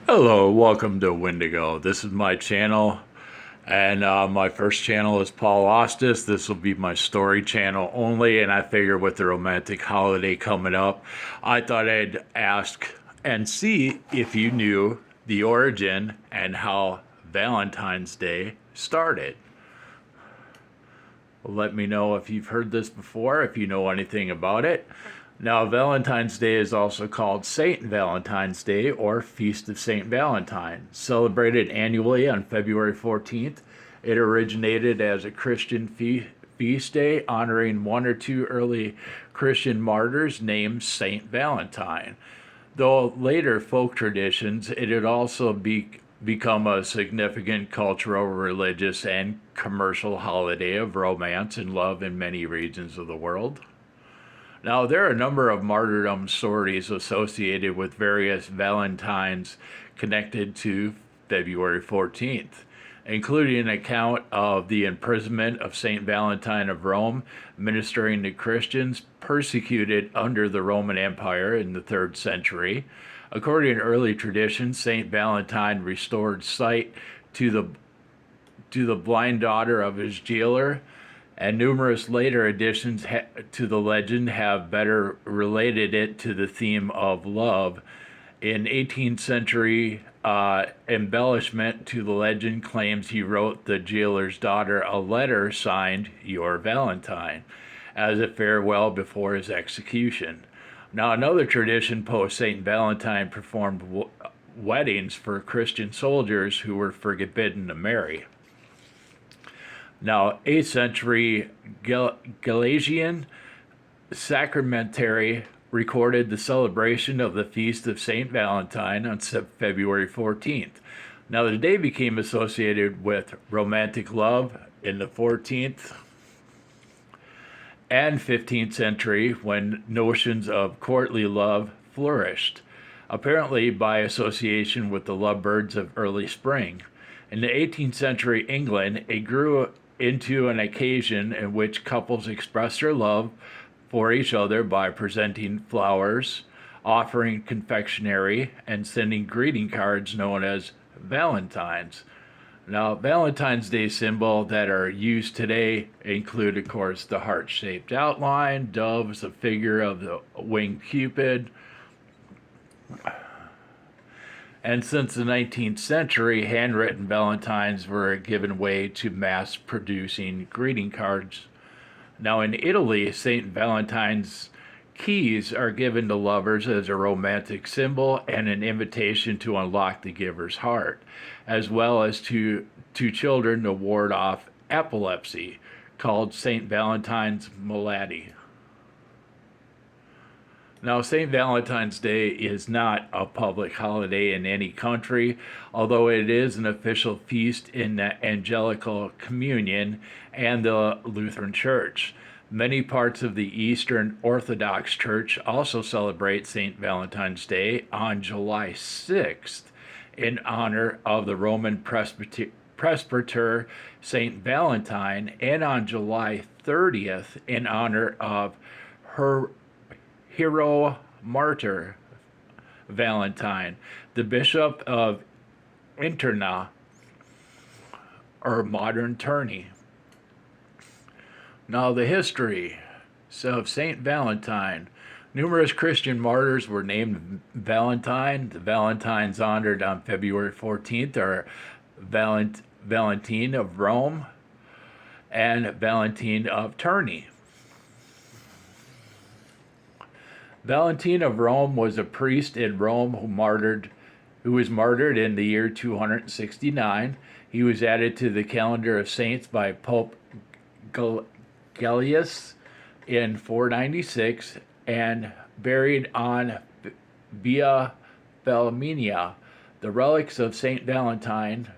Hello, welcome to Wendigo. This is my channel, and my first channel is Paul Ostis. This will be my story channel only, and I figure with the romantic holiday coming up, I thought I'd ask and see if you knew the origin and how Valentine's Day started. Let me know if you've heard this before, if you know anything about it. Now, Valentine's Day is also called Saint Valentine's Day or Feast of Saint Valentine, celebrated annually on February 14th. It originated as a Christian feast day honoring one or two early Christian martyrs named Saint Valentine. Though later folk traditions, it had also become a significant cultural, religious, and commercial holiday of romance and love in many regions of the world. Now, there are a number of martyrdom stories associated with various Valentines connected to February 14th, including an account of the imprisonment of St. Valentine of Rome, ministering to Christians persecuted under the Roman Empire in the 3rd century. According to early traditions, St. Valentine restored sight to the blind daughter of his jailer, and numerous later additions to the legend have better related it to the theme of love. In 18th century embellishment to the legend claims he wrote the jailer's daughter a letter signed "Your Valentine" as a farewell before his execution. Now, another tradition post St. Valentine performed weddings for Christian soldiers who were forbidden to marry. Now, 8th century Galatian sacramentary recorded the celebration of the Feast of St. Valentine on February 14th. Now, the day became associated with romantic love in the 14th and 15th century when notions of courtly love flourished, apparently by association with the lovebirds of early spring. In the 18th century England, it grew into an occasion in which couples expressed their love for each other by presenting flowers, offering confectionery, and sending greeting cards known as Valentines. Now, Valentine's Day symbols that are used today include, of course, the heart-shaped outline, doves, a figure of the winged Cupid. And since the 19th century, handwritten valentines were given way to mass-producing greeting cards. Now, in Italy, St. Valentine's keys are given to lovers as a romantic symbol and an invitation to unlock the giver's heart, as well as to children to ward off epilepsy, called St. Valentine's malady. Now, St. Valentine's Day is not a public holiday in any country, although it is an official feast in the Angelical Communion and the Lutheran Church. Many parts of the Eastern Orthodox Church also celebrate St. Valentine's Day on July 6th in honor of the Roman presbyter St. Valentine, and on July 30th in honor of her hero martyr Valentine, the bishop of Interna, or modern Tournai. Now, the history of Saint Valentine. Numerous Christian martyrs were named Valentine. The Valentines honored on February 14th are Valentine of Rome and Valentine of Tournai. Valentine of Rome was a priest in Rome who was martyred in the year 269. He was added to the calendar of saints by Pope Gellius in 496 and buried on Via Flaminia. The relics of Saint Valentine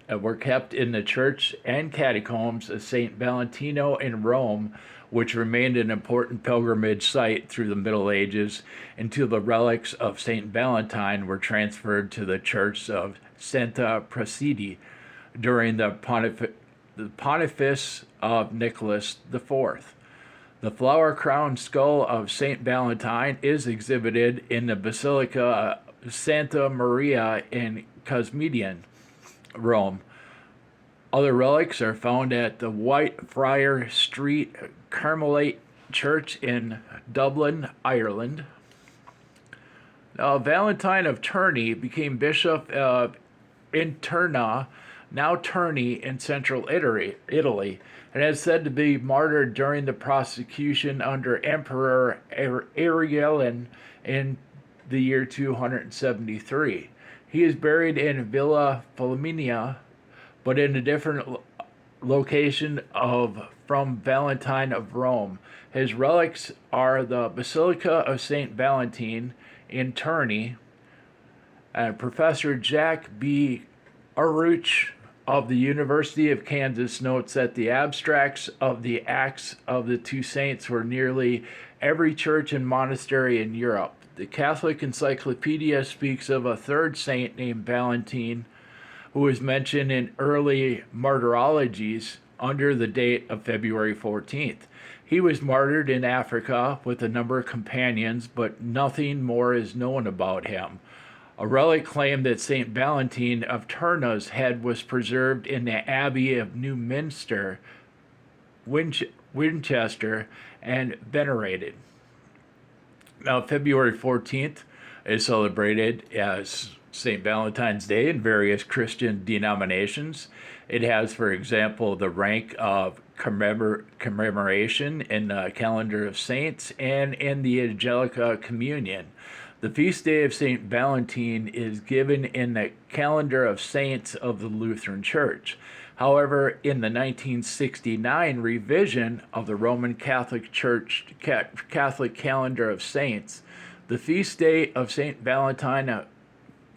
were kept in the church and catacombs of Saint Valentino in Rome, which remained an important pilgrimage site through the Middle Ages until the relics of Saint Valentine were transferred to the church of Santa Prassede during the pontifice of Nicholas IV. The flower-crowned skull of Saint Valentine is exhibited in the Basilica Santa Maria in Cosmedian, Rome. Other relics are found at the White Friar Street Carmelite Church in Dublin, Ireland. Now, Valentine of Terni became bishop of Interna, now Terni, in central Italy, and is said to be martyred during the prosecution under Emperor Aurelian in the year 273. He is buried in Villa Flaminia, but in a different location from Valentine of Rome. His relics are the Basilica of St. Valentine in Terni, and Professor Jack B. Aruch of the University of Kansas notes that the abstracts of the acts of the two saints were nearly every church and monastery in Europe. The Catholic Encyclopedia speaks of a third saint named Valentine, who was mentioned in early martyrologies under the date of February 14th. He was martyred in Africa with a number of companions, but nothing more is known about him. A relic claimed that St. Valentine of Terna's head was preserved in the Abbey of Newminster, Winchester, and venerated. Now, February 14th is celebrated as St. Valentine's Day in various Christian denominations. It has, for example, the rank of commemoration in the calendar of saints and in the Angelica Communion. The feast day of St. Valentine is given in the calendar of saints of the Lutheran Church. However, in the 1969 revision of the Roman Catholic Church Catholic calendar of saints, the feast day of St. Valentine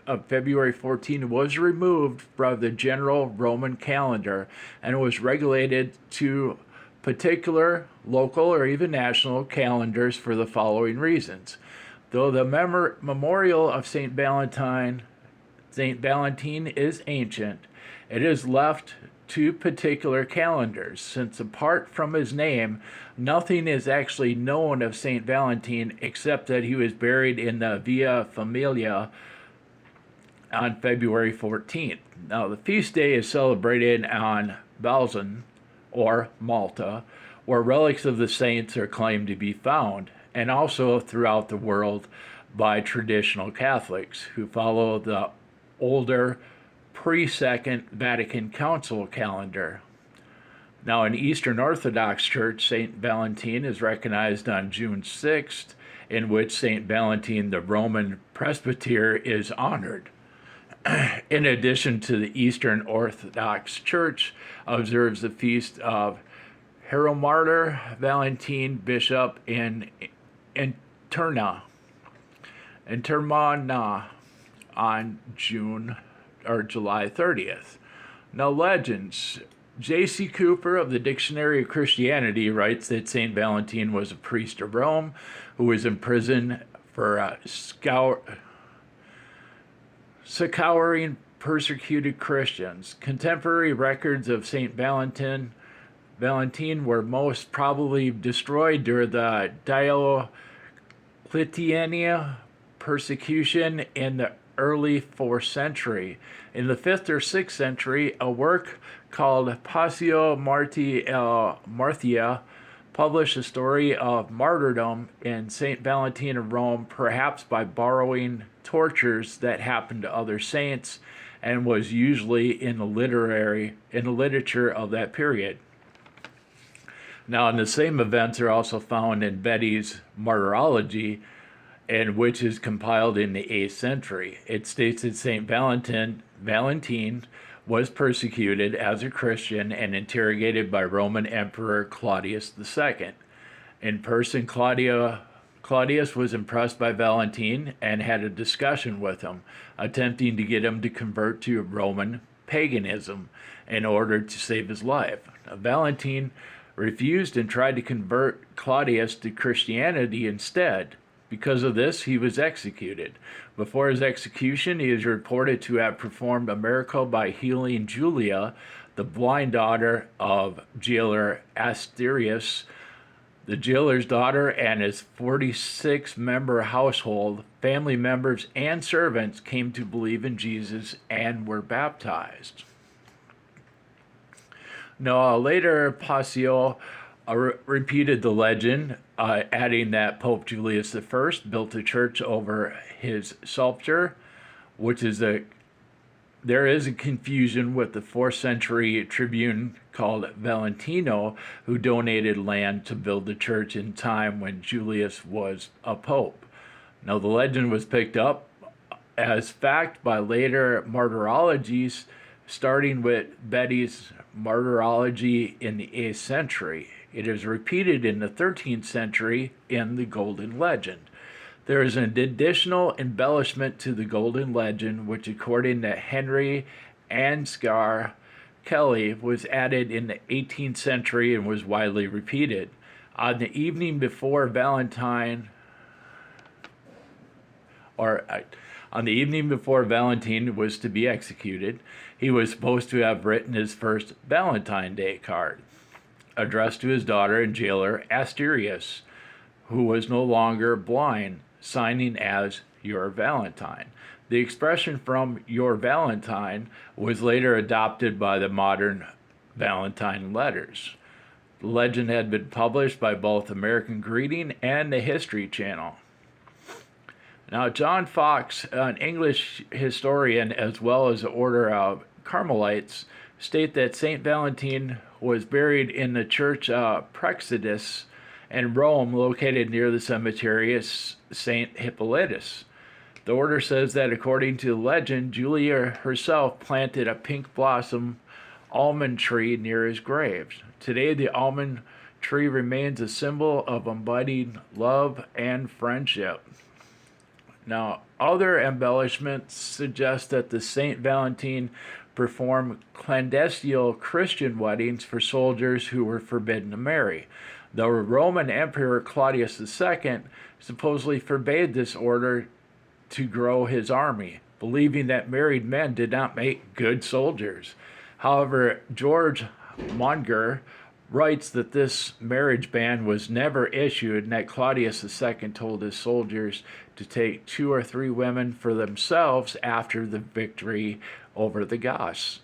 of February 14 was removed from the general Roman calendar and was regulated to particular local or even national calendars for the following reasons. Though the memorial of St. Valentine is ancient, it is left to particular calendars, since apart from his name, nothing is actually known of St. Valentine except that he was buried in the Via Familia on February 14th. Now, the feast day is celebrated on Valentine, or Malta, where relics of the saints are claimed to be found, and also throughout the world by traditional Catholics who follow the older pre-Second Vatican Council calendar. Now, in Eastern Orthodox Church, St. Valentine is recognized on June 6th, in which St. Valentine, the Roman presbyter, is honored. In addition to the Eastern Orthodox Church observes the feast of Hieromartyr Valentine, Bishop in Interna on July 30th. Now, legends. J.C. Cooper of the Dictionary of Christianity writes that St. Valentine was a priest of Rome who was imprisoned for succoring persecuted Christians. Contemporary records of St. Valentine were most probably destroyed during the Diocletian persecution in the early 4th century. In the 5th or 6th century, a work called Passio Martia published a story of martyrdom in St. Valentine of Rome, perhaps by borrowing tortures that happened to other saints, and was usually in the literature of that period. Now, and the same events are also found in Betty's Martyrology, and which is compiled in the 8th century. It states that St. Valentine was persecuted as a Christian and interrogated by Roman Emperor Claudius II. In person, Claudius was impressed by Valentine and had a discussion with him, attempting to get him to convert to Roman paganism in order to save his life. Valentine refused and tried to convert Claudius to Christianity instead. Because of this, he was executed. Before his execution, he is reported to have performed a miracle by healing Julia, the blind daughter of jailer Asterius, The jailer's daughter and his 46-member household, family members, and servants came to believe in Jesus and were baptized. Now, later, Passio repeated the legend, adding that Pope Julius I built a church over his sepulchre, which is there is a confusion with the 4th century tribune called Valentino, who donated land to build the church in time when Julius was a pope. Now, the legend was picked up as fact by later martyrologies, starting with Betty's Martyrology in the 8th century. It is repeated in the 13th century in the Golden Legend. There is an additional embellishment to the Golden Legend, which, according to Henry Ansgar Kelly, was added in the 18th century and was widely repeated. On the evening before Valentine was to be executed, he was supposed to have written his first Valentine Day card, addressed to his daughter and jailer Asterius, who was no longer blind, signing as Your Valentine. The expression from Your Valentine was later adopted by the modern Valentine letters. The legend had been published by both American Greeting and the History Channel. Now, John Fox, an English historian as well as the Order of Carmelites, state that St. Valentine was buried in the Church Praxedis in Rome, located near the cemetery of St. Hippolytus. The order says that, according to legend, Julia herself planted a pink blossom almond tree near his grave. Today, the almond tree remains a symbol of embodying love and friendship. Now, other embellishments suggest that the St. Valentine performed clandestine Christian weddings for soldiers who were forbidden to marry. The Roman Emperor Claudius II supposedly forbade this order to grow his army, believing that married men did not make good soldiers. However, George Monger writes that this marriage ban was never issued and that Claudius II told his soldiers to take 2 or 3 women for themselves after the victory over the Goths.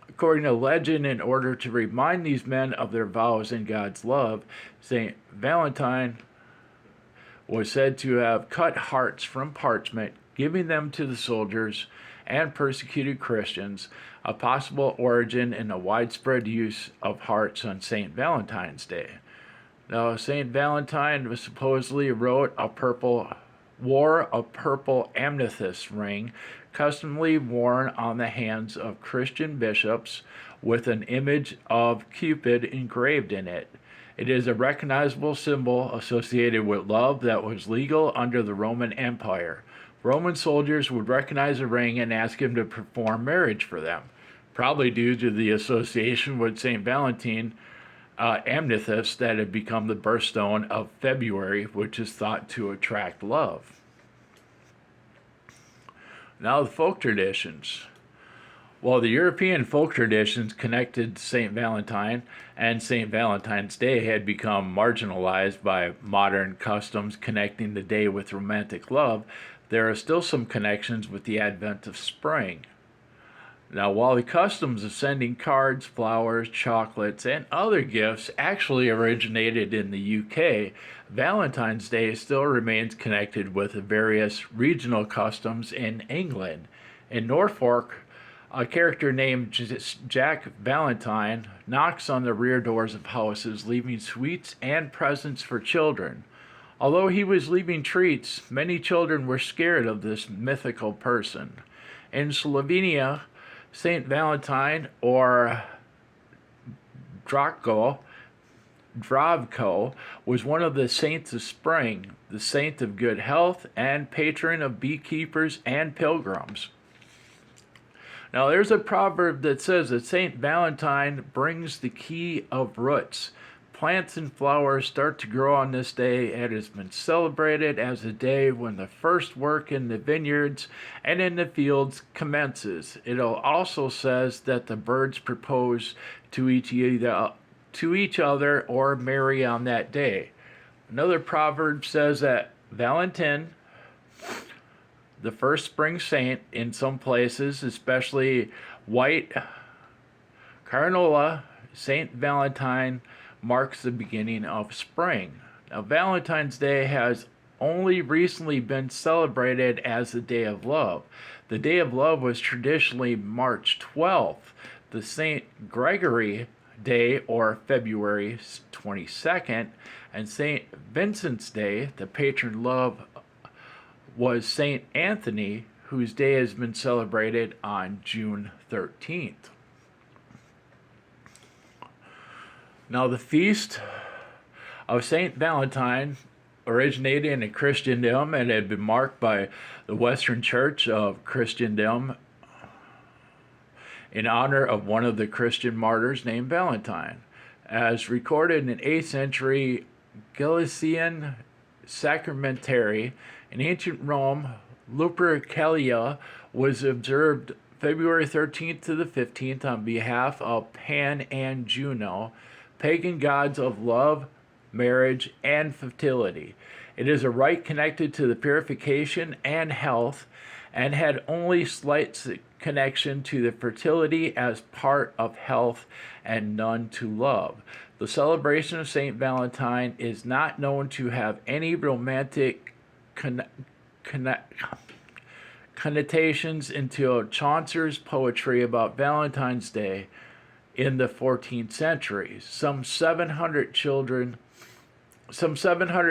According to legend, in order to remind these men of their vows and God's love, St. Valentine was said to have cut hearts from parchment, giving them to the soldiers and persecuted Christians, a possible origin in the widespread use of hearts on St. Valentine's Day. Now, St. Valentine was supposedly wore a purple amethyst ring, customally worn on the hands of Christian bishops, with an image of Cupid engraved in it. It is a recognizable symbol associated with love that was legal under the Roman Empire. Roman soldiers would recognize the ring and ask him to perform marriage for them, probably due to the association with St. Valentine amethyst that had become the birthstone of February, which is thought to attract love. Now, the folk traditions. While the European folk traditions connected to St. Valentine and St. Valentine's Day had become marginalized by modern customs connecting the day with romantic love, there are still some connections with the advent of spring. Now, while the customs of sending cards, flowers, chocolates, and other gifts actually originated in the UK, Valentine's Day still remains connected with the various regional customs in England. In Norfolk, a character named Jack Valentine knocks on the rear doors of houses, leaving sweets and presents for children. Although he was leaving treats, many children were scared of this mythical person. In Slovenia, Saint Valentine, or Dravko, was one of the saints of spring, the saint of good health, and patron of beekeepers and pilgrims. Now, there's a proverb that says that Saint Valentine brings the key of roots. Plants and flowers start to grow on this day, and it has been celebrated as a day when the first work in the vineyards and in the fields commences. It also says that the birds propose to each to each other or marry on that day. Another proverb says that Valentine, the first spring saint in some places, especially white Carnola, Saint Valentine, marks the beginning of spring. Now, Valentine's Day has only recently been celebrated as the Day of Love. The Day of Love was traditionally March 12th. The St. Gregory Day, or February 22nd, and St. Vincent's Day, the patron love, was St. Anthony, whose day has been celebrated on June 13th. Now, the feast of St. Valentine originated in Christendom and had been marked by the Western Church of Christendom in honor of one of the Christian martyrs named Valentine. As recorded in 8th century Galician sacramentary, in ancient Rome, Lupercalia was observed February 13th to the 15th on behalf of Pan and Juno, pagan gods of love, marriage, and fertility. It is a rite connected to the purification and health, and had only slight connection to the fertility as part of health and none to love. The celebration of St. Valentine is not known to have any romantic connotations until Chaucer's poetry about Valentine's Day in the 14th century. Some 700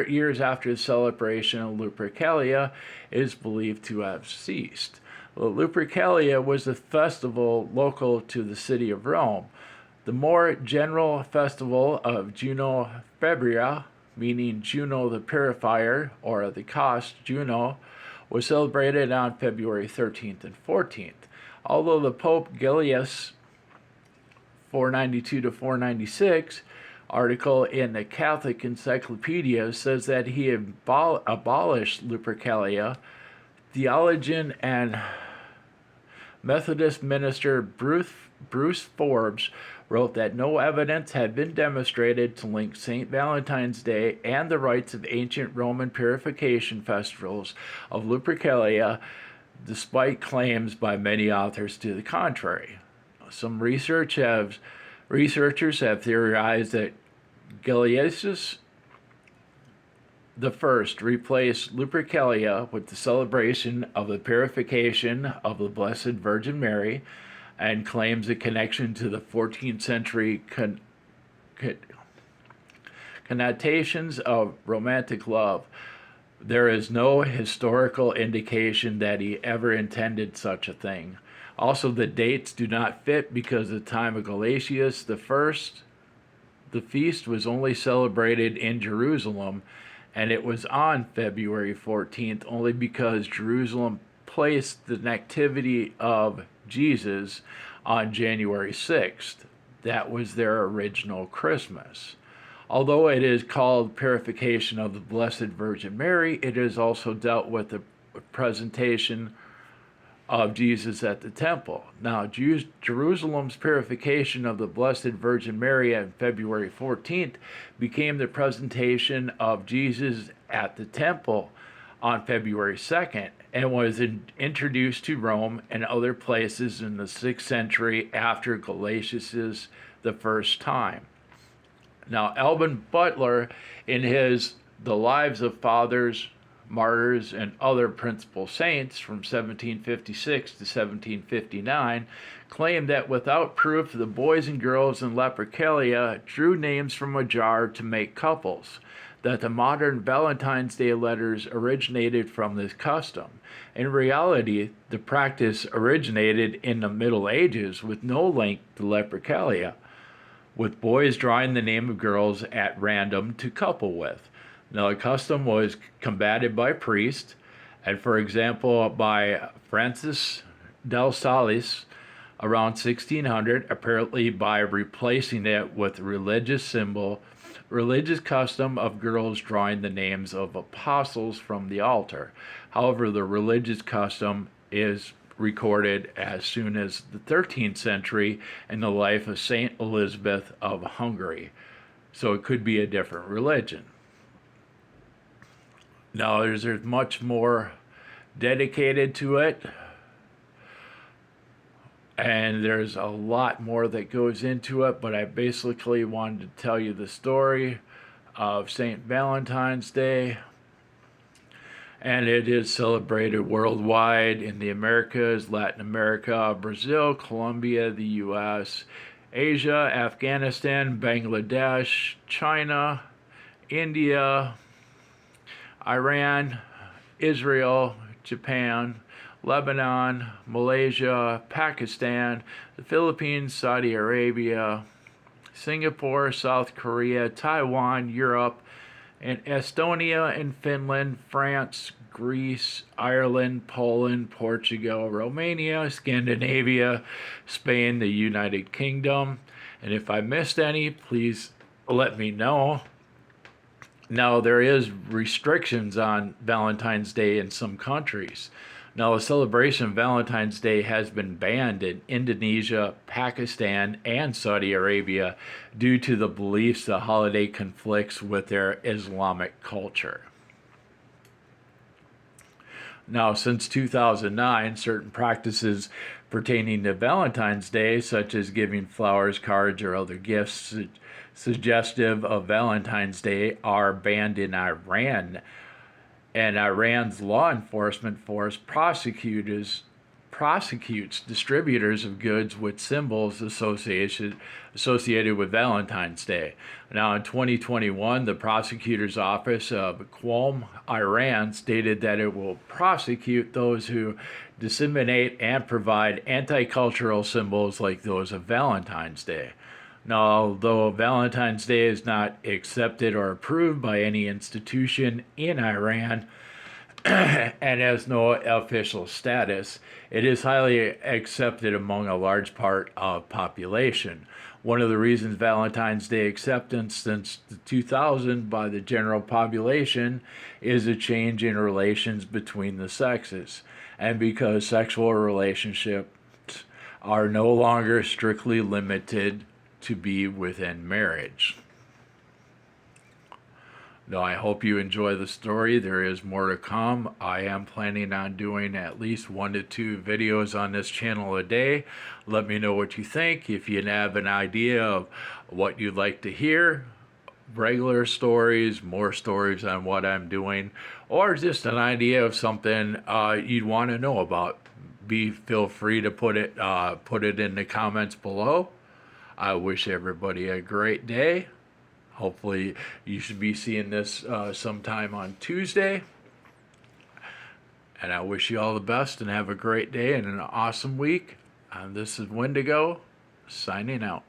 years after the celebration of Lupercalia is believed to have ceased. Lupercalia was a festival local to the city of Rome. The more general festival of Juno Febria, meaning Juno the Purifier, or the Cost Juno, was celebrated on February 13th and 14th. Although the Pope Gelasius 492 to 496 article in the Catholic Encyclopedia says that he abolished Lupercalia, theologian and Methodist minister Bruce Forbes wrote that no evidence had been demonstrated to link St. Valentine's Day and the rites of ancient Roman purification festivals of Lupercalia, despite claims by many authors to the contrary. Some researchers have theorized that Gelasius I replaced Lupercalia with the celebration of the purification of the Blessed Virgin Mary, and claims a connection to the 14th century connotations of romantic love. There is no historical indication that he ever intended such a thing. Also, the dates do not fit because at the time of Gelasius I, the feast was only celebrated in Jerusalem, and it was on February 14th only because Jerusalem placed the nativity of Jesus on January 6th. That was their original Christmas. Although it is called Purification of the Blessed Virgin Mary, it is also dealt with the presentation of Jesus at the temple. Now, Jerusalem's purification of the Blessed Virgin Mary on February 14th became the presentation of Jesus at the temple on February 2nd, and was introduced to Rome and other places in the 6th century after Gelasius the first time. Now, Alban Butler, in his The Lives of Fathers, Martyrs, and Other Principal Saints from 1756 to 1759, claimed that without proof the boys and girls in Lupercalia drew names from a jar to make couples, that the modern Valentine's Day letters originated from this custom. In reality, the practice originated in the Middle Ages with no link to Lupercalia, with boys drawing the name of girls at random to couple with. Now, the custom was combated by priests, and for example, by Francis del Salis around 1600, apparently by replacing it with religious custom of girls drawing the names of apostles from the altar. However, the religious custom is recorded as soon as the 13th century in the life of Saint Elizabeth of Hungary. So it could be a different religion. Now, there's much more dedicated to it, and there's a lot more that goes into it, but I basically wanted to tell you the story of St. Valentine's Day. And it is celebrated worldwide in the Americas, Latin America, Brazil, Colombia, the US, Asia, Afghanistan, Bangladesh, China, India, Iran, Israel, Japan, Lebanon, Malaysia, Pakistan, the Philippines, Saudi Arabia, Singapore, South Korea, Taiwan, Europe, and Estonia and Finland, France, Greece, Ireland, Poland, Portugal, Romania, Scandinavia, Spain, the United Kingdom. And if I missed any, please let me know. Now, there is restrictions on Valentine's Day in some countries. Now, the celebration of Valentine's Day has been banned in Indonesia, Pakistan, and Saudi Arabia due to the beliefs the holiday conflicts with their Islamic culture. Now, since 2009, certain practices pertaining to Valentine's Day, such as giving flowers, cards, or other gifts suggestive of Valentine's Day, are banned in Iran. And Iran's law enforcement force prosecutes distributors of goods with symbols associated with Valentine's Day. Now, in 2021, the prosecutor's office of Qom, Iran, stated that it will prosecute those who disseminate and provide anti-cultural symbols like those of Valentine's Day. Now, although Valentine's Day is not accepted or approved by any institution in Iran and has no official status, it is highly accepted among a large part of population. One of the reasons Valentine's Day acceptance since 2000 by the general population is a change in relations between the sexes, and because sexual relationships are no longer strictly limited to be within marriage. Now, I hope you enjoy the story. There is more to come. I am planning on doing at least 1 to 2 videos on this channel a day. Let me know what you think. If you have an idea of what you'd like to hear, regular stories, more stories on what I'm doing, or just an idea of something you'd want to know about, feel free to put it in the comments below. I wish everybody a great day. Hopefully you should be seeing this sometime on Tuesday. And I wish you all the best and have a great day and an awesome week. And this is Wendigo signing out.